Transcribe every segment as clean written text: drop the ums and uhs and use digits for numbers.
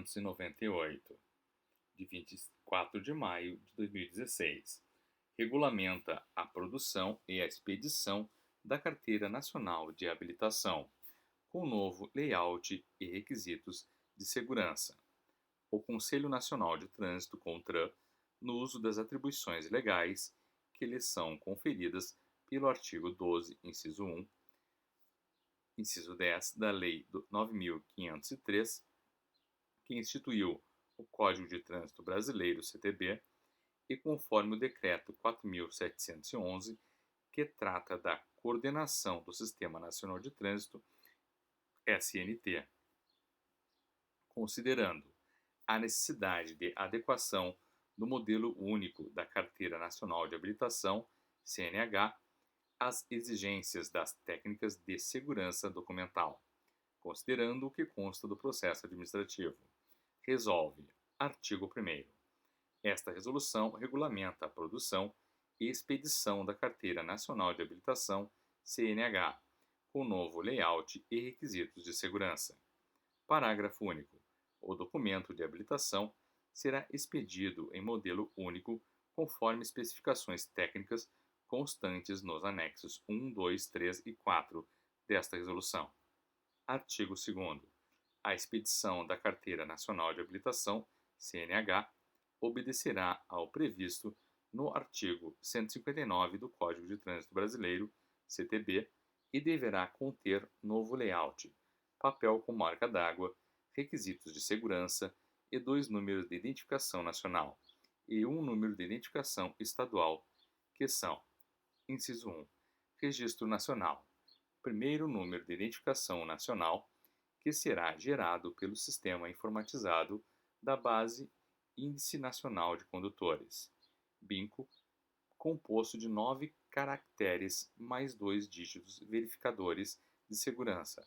598, de 24 de maio de 2016, regulamenta a produção e a expedição da Carteira Nacional de Habilitação, com novo layout e requisitos de segurança. O Conselho Nacional de Trânsito, CONTRAN, no uso das atribuições legais que lhes são conferidas pelo artigo 12, inciso 1, inciso 10 da Lei 9.503, que instituiu o Código de Trânsito Brasileiro, CTB, e conforme o Decreto 4.711, que trata da coordenação do Sistema Nacional de Trânsito, SNT, considerando a necessidade de adequação do modelo único da Carteira Nacional de Habilitação, CNH, às exigências das técnicas de segurança documental, considerando o que consta do processo administrativo. Resolve. Artigo 1º. Esta resolução regulamenta a produção e expedição da Carteira Nacional de Habilitação, CNH, com novo layout e requisitos de segurança. Parágrafo único. O documento de habilitação será expedido em modelo único conforme especificações técnicas constantes nos anexos 1, 2, 3 e 4 desta resolução. Artigo 2º. A expedição da Carteira Nacional de Habilitação, CNH, obedecerá ao previsto no artigo 159 do Código de Trânsito Brasileiro, CTB, e deverá conter novo layout, papel com marca d'água, requisitos de segurança e 2 números de identificação nacional e 1 número de identificação estadual, que são: inciso 1, Registro Nacional, primeiro número de identificação nacional, que será gerado pelo sistema informatizado da Base Índice Nacional de Condutores, BINCO, composto de 9 caracteres mais 2 dígitos verificadores de segurança,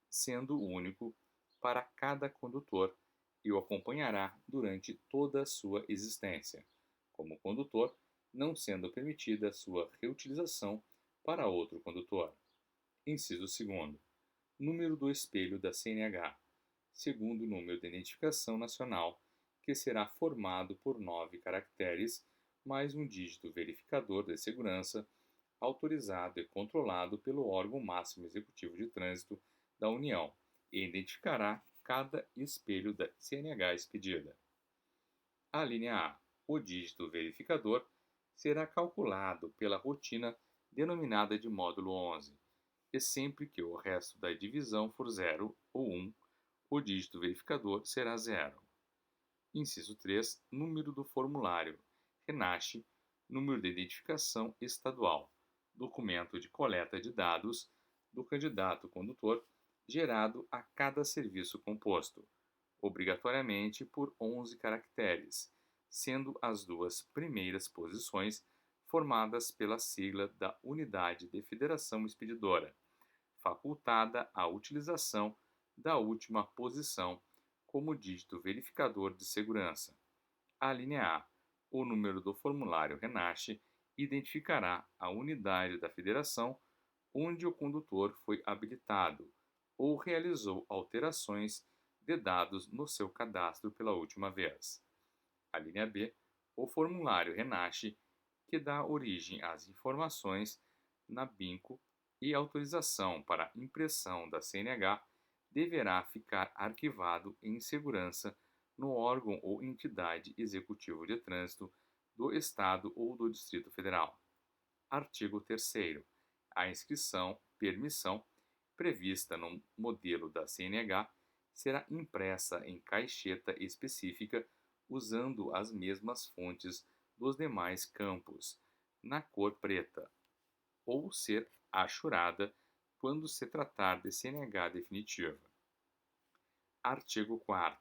sendo único para cada condutor, e o acompanhará durante toda a sua existência, como condutor, não sendo permitida sua reutilização para outro condutor. Inciso 2º. Número do espelho da CNH, segundo número de identificação nacional, que será formado por 9 caracteres mais um dígito verificador de segurança, autorizado e controlado pelo órgão máximo executivo de trânsito da União, e identificará cada espelho da CNH expedida. A linha A. O dígito verificador será calculado pela rotina denominada de módulo 11, e sempre que o resto da divisão for 0 ou 1, o dígito verificador será 0. Inciso 3. Número do formulário RENASCE, número de identificação estadual, documento de coleta de dados do candidato condutor, gerado a cada serviço composto, obrigatoriamente por 11 caracteres, sendo as 2 primeiras posições formadas pela sigla da Unidade de Federação Expedidora, facultada a utilização da última posição como dígito verificador de segurança. A linha A. O número do formulário RENASCE identificará a unidade da federação onde o condutor foi habilitado ou realizou alterações de dados no seu cadastro pela última vez. A linha B. O formulário RENASCE, que dá origem às informações na BINCO e autorização para impressão da CNH, deverá ficar arquivado em segurança no órgão ou entidade executivo de trânsito do Estado ou do Distrito Federal. Artigo 3º. A inscrição, permissão, prevista no modelo da CNH, será impressa em caixeta específica usando as mesmas fontes dos demais campos, na cor preta, ou ser achurada quando se tratar de CNH definitiva. Artigo 4º.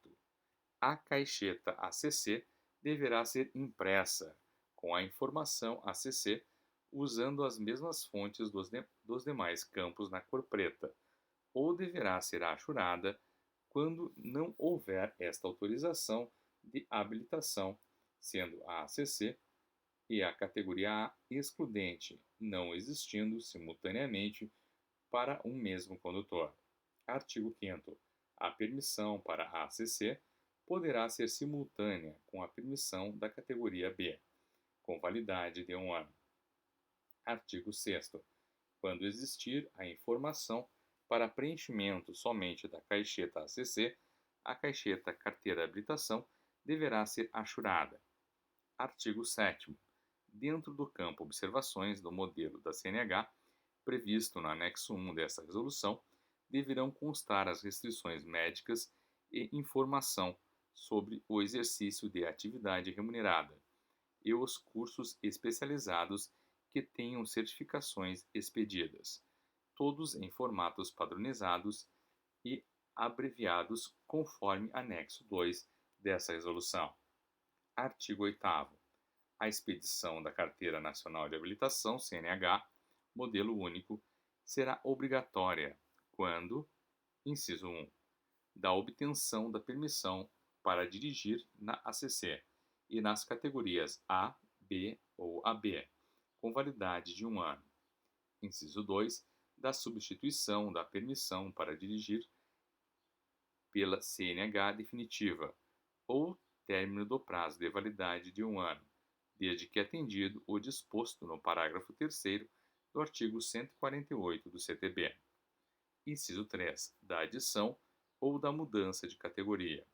A caixeta ACC deverá ser impressa com a informação ACC usando as mesmas fontes dos demais campos na cor preta, ou deverá ser achurada quando não houver esta autorização de habilitação, sendo a ACC e a categoria A excludente, não existindo simultaneamente para um mesmo condutor. Artigo 5º. A permissão para a ACC poderá ser simultânea com a permissão da categoria B, com validade de 1 ano. Artigo 6º. Quando existir a informação para preenchimento somente da caixeta ACC, a caixeta Carteira de Habilitação deverá ser achurada. Artigo 7º. Dentro do campo Observações do modelo da CNH, previsto no anexo 1 desta resolução, deverão constar as restrições médicas e informação sobre o exercício de atividade remunerada e os cursos especializados que tenham certificações expedidas, todos em formatos padronizados e abreviados conforme anexo 2 dessa resolução. Artigo 8º. A expedição da Carteira Nacional de Habilitação, CNH, modelo único, será obrigatória quando, inciso 1, da obtenção da permissão para dirigir na ACC e nas categorias A, B ou AB, com validade de 1 ano. Inciso 2, da substituição da permissão para dirigir pela CNH definitiva ou término do prazo de validade de 1 ano, desde que atendido o disposto no parágrafo 3º do artigo 148 do CTB. Inciso 3, da adição ou da mudança de categoria.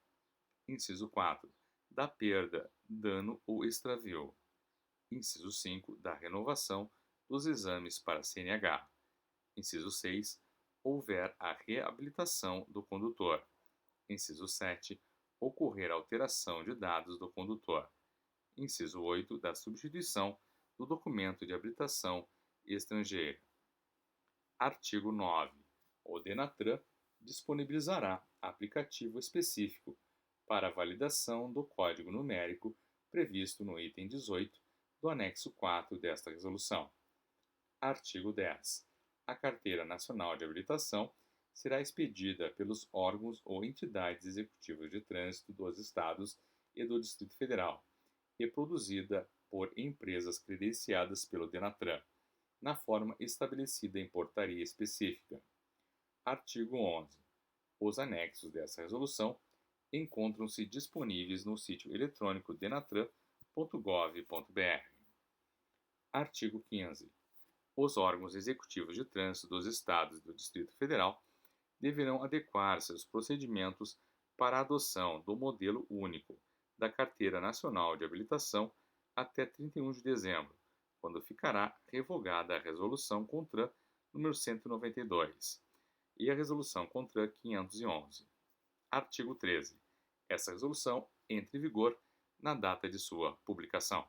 Inciso 4, da perda, dano ou extravio. Inciso 5, da renovação dos exames para CNH. Inciso 6, houver a reabilitação do condutor. Inciso 7, ocorrer alteração de dados do condutor. Inciso 8, da substituição do documento de habilitação estrangeira. Artigo 9. O DENATRAN disponibilizará aplicativo específico para a validação do código numérico previsto no item 18 do anexo 4 desta resolução. Artigo 10. A Carteira Nacional de Habilitação será expedida pelos órgãos ou entidades executivas de trânsito dos Estados e do Distrito Federal e produzida por empresas credenciadas pelo DENATRAN, na forma estabelecida em portaria específica. Artigo 11. Os anexos dessa resolução encontram-se disponíveis no sítio eletrônico denatran.gov.br. Artigo 15. Os órgãos executivos de trânsito dos Estados e do Distrito Federal deverão adequar seus procedimentos para a adoção do modelo único da Carteira Nacional de Habilitação até 31 de dezembro, quando ficará revogada a Resolução CONTRAN número 192 e a Resolução CONTRAN 511. Artigo 13. Essa resolução entra em vigor na data de sua publicação.